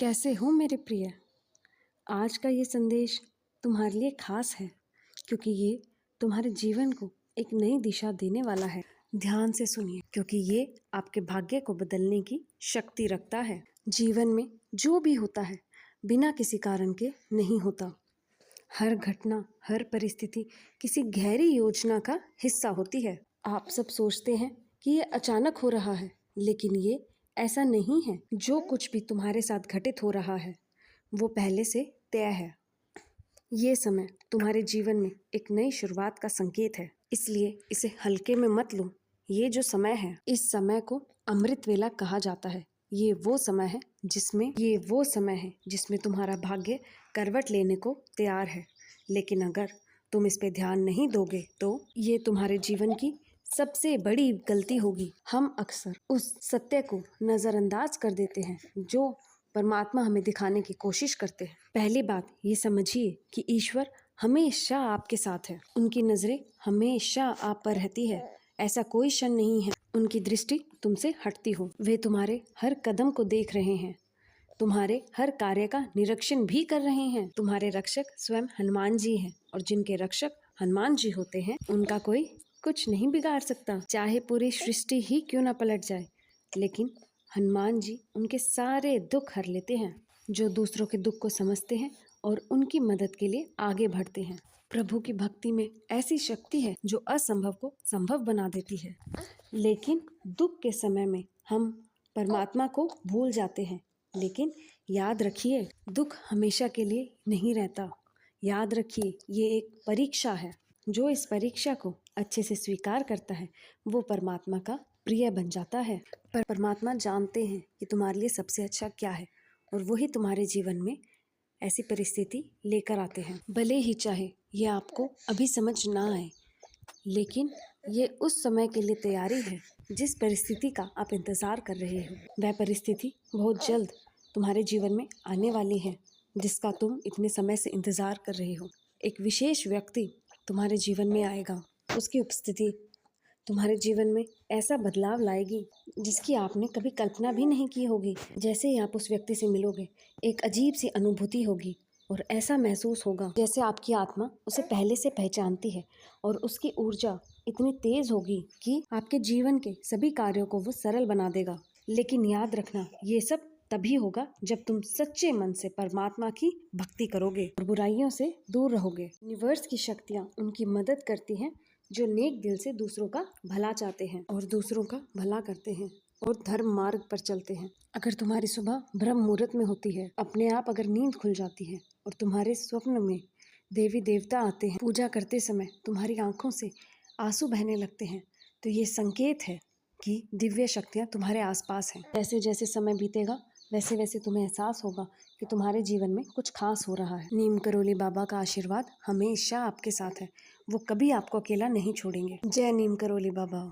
कैसे हो मेरे प्रिय। आज का ये संदेश तुम्हारे लिए खास है क्योंकि ये तुम्हारे जीवन को एक नई दिशा देने वाला है। ध्यान से सुनिए क्योंकि ये आपके भाग्य को बदलने की शक्ति रखता है। जीवन में जो भी होता है बिना किसी कारण के नहीं होता। हर घटना, हर परिस्थिति किसी गहरी योजना का हिस्सा होती है। आप सब सोचते हैं कि ये अचानक हो रहा है, लेकिन ये ऐसा नहीं है। जो कुछ भी तुम्हारे साथ घटित हो रहा है वो पहले से तय है। ये समय तुम्हारे जीवन में एक नई शुरुआत का संकेत है, इसलिए इसे हल्के में मत लो। ये जो समय है, इस समय को अमृत वेला कहा जाता है। ये वो समय है जिसमें तुम्हारा भाग्य करवट लेने को तैयार है। लेकिन अगर तुम इस पे ध्यान नहीं दोगे तो ये तुम्हारे जीवन की सबसे बड़ी गलती होगी। हम अक्सर उस सत्य को नजरअंदाज कर देते हैं जो परमात्मा हमें दिखाने की कोशिश करते हैं। पहली बात ये समझिए कि ईश्वर हमेशा आपके साथ है। उनकी नजरें हमेशा आप पर रहती है। ऐसा कोई क्षण नहीं है उनकी दृष्टि तुमसे हटती हो। वे तुम्हारे हर कदम को देख रहे हैं, तुम्हारे हर कार्य का निरीक्षण भी कर रहे हैं। तुम्हारे रक्षक स्वयं हनुमान जी हैं और जिनके रक्षक हनुमान जी होते हैं उनका कोई कुछ नहीं बिगाड़ सकता, चाहे पूरी सृष्टि ही क्यों ना पलट जाए। लेकिन हनुमान जी उनके सारे दुख हर लेते हैं। जो दूसरों के दुख को समझते हैं और उनकी मदद के लिए आगे बढ़ते हैं। प्रभु की भक्ति में ऐसी शक्ति है जो असंभव को संभव बना देती है। लेकिन दुख के समय में हम परमात्मा को भूल जाते हैं। लेकिन याद रखिए, दुख हमेशा के लिए नहीं रहता। याद रखिए, ये एक परीक्षा है। जो इस परीक्षा को अच्छे से स्वीकार करता है वो परमात्मा का प्रिय बन जाता है। पर परमात्मा जानते हैं कि तुम्हारे लिए सबसे अच्छा क्या है और वही तुम्हारे जीवन में ऐसी परिस्थिति लेकर आते हैं। भले ही चाहे ये आपको अभी समझ ना आए, लेकिन ये उस समय के लिए तैयारी है जिस परिस्थिति का आप इंतज़ार कर रहे हो। वह परिस्थिति बहुत जल्द तुम्हारे जीवन में आने वाली है जिसका तुम इतने समय से इंतज़ार कर रहे हो। एक विशेष व्यक्ति तुम्हारे जीवन में आएगा। उसकी उपस्थिति तुम्हारे जीवन में ऐसा बदलाव लाएगी जिसकी आपने कभी कल्पना भी नहीं की होगी। जैसे ही आप उस व्यक्ति से मिलोगे, एक अजीब सी अनुभूति होगी और ऐसा महसूस होगा जैसे आपकी आत्मा उसे पहले से पहचानती है और उसकी ऊर्जा इतनी तेज होगी कि आपके जीवन के सभी कार्यों को वो सरल बना देगा। लेकिन याद रखना, ये सब तभी होगा जब तुम सच्चे मन से परमात्मा की भक्ति करोगे और बुराइयों से दूर रहोगे। यूनिवर्स की शक्तियाँ उनकी मदद करती हैं जो नेक दिल से दूसरों का भला चाहते हैं और दूसरों का भला करते हैं और धर्म मार्ग पर चलते हैं। अगर तुम्हारी सुबह ब्रह्म मुहूर्त में होती है, अपने आप अगर नींद खुल जाती है और तुम्हारे स्वप्न में देवी देवता आते हैं, पूजा करते समय तुम्हारी आंखों से आंसू बहने लगते हैं, तो ये संकेत है कि दिव्य शक्तियाँ तुम्हारे आसपास हैं। जैसे जैसे समय बीतेगा वैसे वैसे तुम्हें एहसास होगा कि तुम्हारे जीवन में कुछ खास हो रहा है। नीम करोली बाबा का आशीर्वाद हमेशा आपके साथ है। वो कभी आपको अकेला नहीं छोड़ेंगे। जय नीम करोली बाबा।